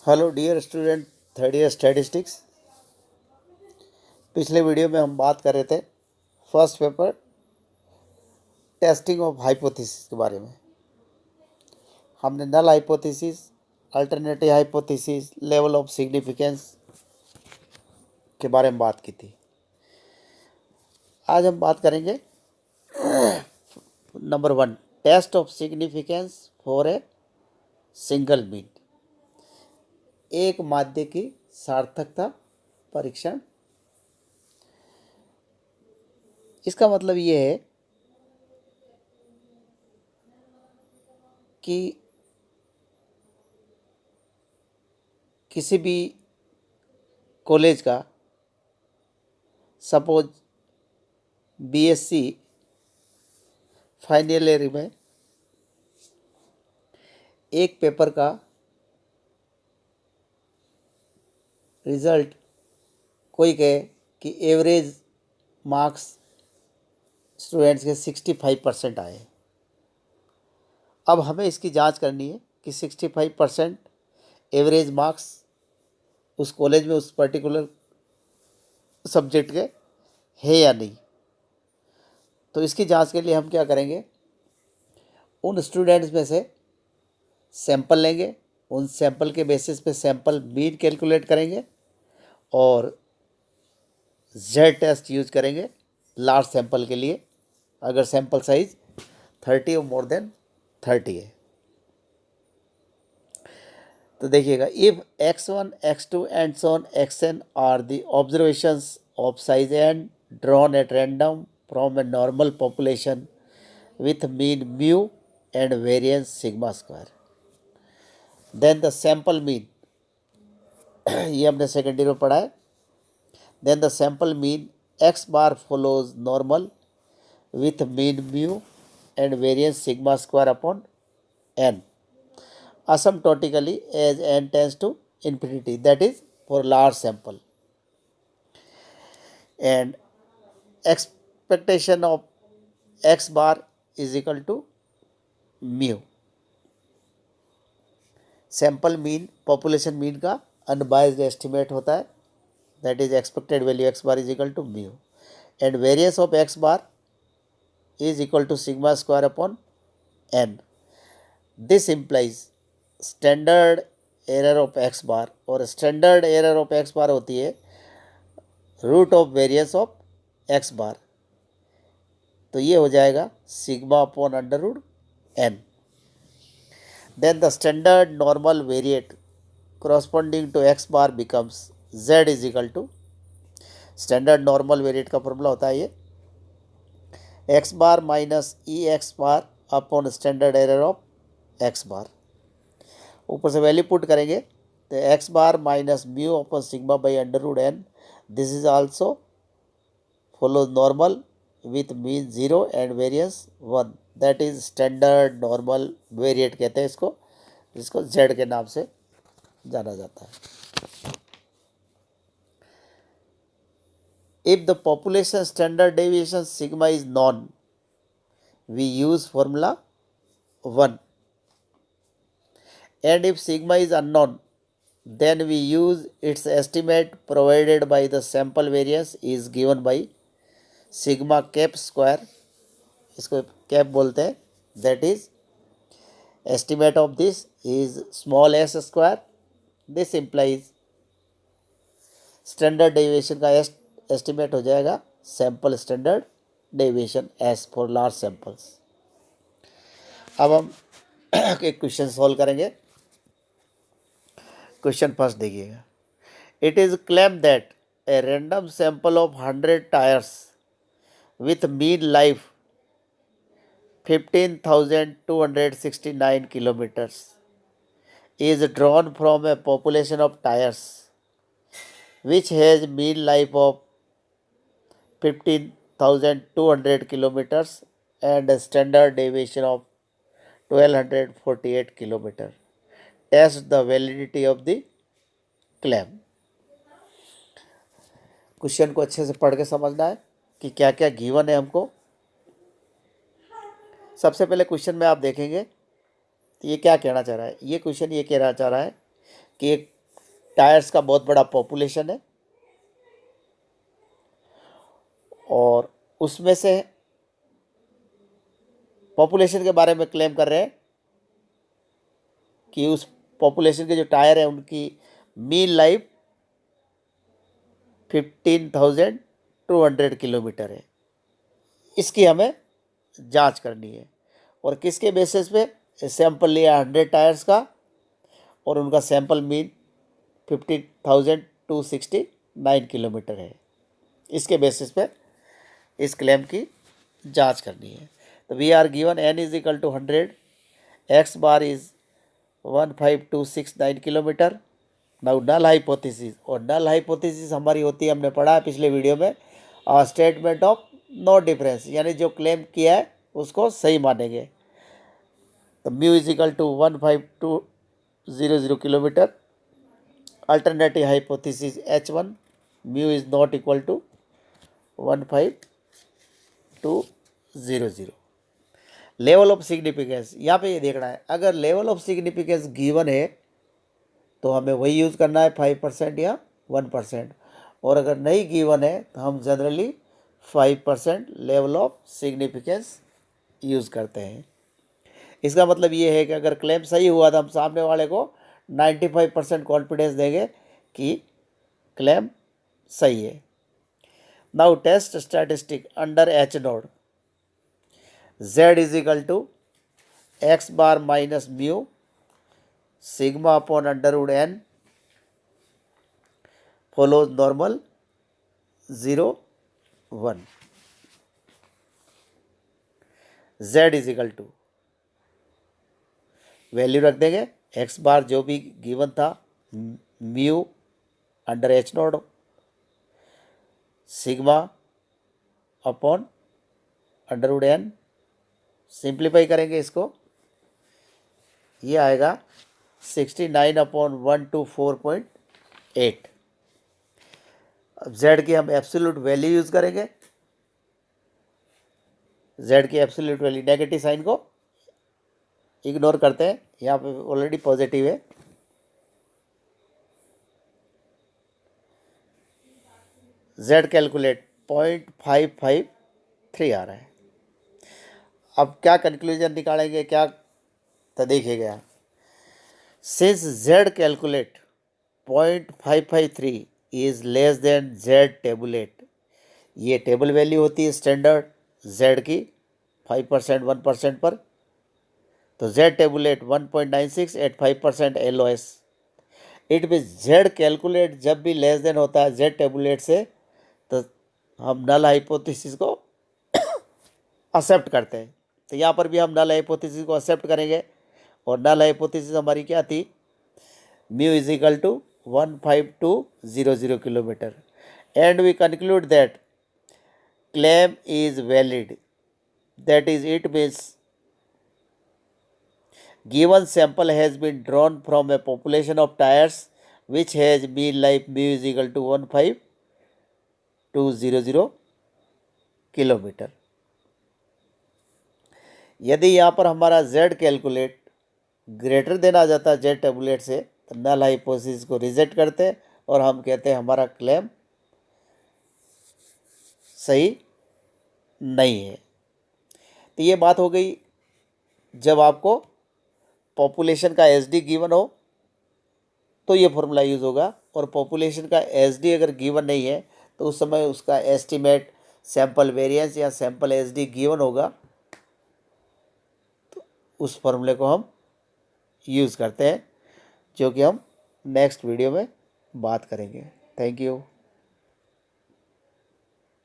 Hello dear student, third year statistics. पिछले video में हम बात कर रहे थे first paper testing of hypothesis के बारे में। हमने null hypothesis, alternative hypothesis, level of significance के बारे में बात की थी। आज हम बात करेंगे number 1, test of significance for a single mean, एक माध्य की सार्थकता परीक्षण। इसका मतलब ये है कि किसी भी कॉलेज का सपोज बीएससी फाइनल ईयर में एक पेपर का रिजल्ट कोई कहे कि एवरेज मार्क्स स्टूडेंट्स के 65% आए। अब हमें इसकी जांच करनी है कि 65% एवरेज मार्क्स उस कॉलेज में उस पर्टिकुलर सब्जेक्ट के है या नहीं। तो इसकी जांच के लिए हम क्या करेंगे, उन स्टूडेंट्स में से सैंपल लेंगे, उन सैंपल के बेसिस पे सैंपल मीन कैलकुलेट करेंगे और जेड टेस्ट यूज करेंगे लार्ज सैंपल के लिए, अगर सैंपल साइज 30 और मोर देन 30 है। तो देखिएगा, if x1, x2 and so on xn are the observations of size and drawn at random from a normal population with mean mu and variance sigma square, then the sample mean ये हमने second year में पढ़ा है। Then the sample mean x bar follows normal with mean mu and variance sigma square upon n asymptotically as n tends to infinity, that is for large sample, and expectation of x bar is equal to mu, sample mean population mean का unbiased estimate होता है, that is expected value x bar is equal to mu, and variance of x bar is equal to sigma square upon n. This implies standard error of x bar, और standard error of x bar होती है root of variance of x bar. तो ये हो जाएगा sigma upon under root n. Then the standard normal variate corresponding to x bar becomes z is equal to, standard normal variate का formula होता है ये X bar minus E X bar upon standard error of X bar. ऊपर से value put करेंगे तो X bar minus mu upon sigma by under root N, this is also follow normal with mean 0 and variance 1, that is standard normal variate कहते हैं इसको, जिसको Z के नाम से जाना जाता है। If the population standard deviation sigma is known, we use formula 1, and if sigma is unknown, then we use its estimate provided by the sample variance is given by sigma cap square, इसको cap बोलते हैं, that is estimate of this is small s square. This implies standard deviation का estimate हो जाएगा sample standard deviation S for large samples. अब हम एक question solve करेंगे। क्वेश्चन फर्स्ट देखिएगा, it is claim that a random sample of 100 tyres with mean life 15,269 kilometres is drawn from a population of tires which has mean life of 15,200 kilometers and a standard deviation of 1248 kilometer. Test the validity of the claim. Question को अच्छे से पढ़ के समझना है कि क्या क्या गिवन है हमको। सबसे पहले क्वेश्चन में आप देखेंगे तो ये क्या कहना चाह रहा है, ये क्वेश्चन ये कहना चाह रहा है कि एक टायर्स का बहुत बड़ा पॉपुलेशन है और उसमें से पॉपुलेशन के बारे में क्लेम कर रहे हैं कि उस पॉपुलेशन के जो टायर है उनकी मीन लाइफ 15,200 किलोमीटर है। इसकी हमें जांच करनी है और किसके बेसिस पे? सैंपल लिया 100 टायर्स का और उनका सैंपल मीन 50,269 किलोमीटर है। इसके बेसिस पे इस क्लेम की जांच करनी है। तो we are given n is equal to 100, x bar is 15,269 kilometre. Now null hypothesis, और नल हाइपोथेसिस हमारी होती है, हमने पढ़ा है पिछले वीडियो में, स्टेटमेंट ऑफ नो डिफरेंस, यानी जो क्लेम किया है उसको सही मानेंगे। तो mu is equal to 15,200 kilometre. Alternative hypothesis H1, mu is not equal to 15,200। Level of significance, यहाँ पे ये देखना है, अगर लेवल ऑफ सिग्निफिकेंस गिवन है तो हमें वही यूज़ करना है 5% या 1%, और अगर नहीं गिवन है तो हम generally 5% level of significance use करते हैं। इसका मतलब ये है कि अगर क्लेम सही हुआ तो हम सामने वाले को 95% कॉन्फिडेंस देंगे कि क्लेम सही है। Now test statistic under H naught, Z is equal to x bar minus mu sigma upon under root n follows normal 0 1। Z is equal to value रख देंगे, x बार जो भी गिवन था mu under H naught sigma upon under root n, simplify करेंगे इसको, ये आएगा 69/124.8। अब z की हम एब्सोल्यूट वैल्यू यूज़ करेंगे, z की एब्सोल्यूट वैल्यू, नेगेटिव साइन को इग्नोर करते हैं, यहाँ पे ऑलरेडी पॉजिटिव है। z कैलकुलेट 0.553 आ रहा है। अब क्या कंक्लूजन निकालेंगे, क्या तो देखिएगा, since z calculate 0.553 is less than z tablet, ये टेबल वैल्यू होती है स्टैंडर्ड z की 5% 1% पर, तो z tabulate 1.96 at 5% LOS। It mean z calculate जब भी लेस देन होता है z टेबुलेट से, तो हम नल हाइपोथेसिस को एक्सेप्ट करते हैं। तो यहाँ पर भी हम नल हाइपोथेसिस को एक्सेप्ट करेंगे और नल हाइपोथेसिस हमारी क्या थी? Mu is equal to 15,200 kilometre, and we conclude that claim is valid, that is it means given sample has been drawn from a population of tires which has mean life mu is equal to 15,200 kilometre. यदि यहाँ पर हमारा z calculate greater than आ जाता है z tablet से, तो null hypothesis को reject करते हैं और हम कहते हैं हमारा क्लेम सही नहीं है। तो ये बात हो गई जब आपको पॉपुलेशन का एसडी गिवन हो तो ये फॉर्मूला यूज़ होगा, और पॉपुलेशन का एसडी अगर गिवन नहीं है तो उस समय उसका एस्टीमेट सैंपल वेरिएंस या सैंपल एसडी गिवन होगा, तो उस फॉर्मूले को हम यूज़ करते हैं, जो कि हम नेक्स्ट वीडियो में बात करेंगे। Thank you.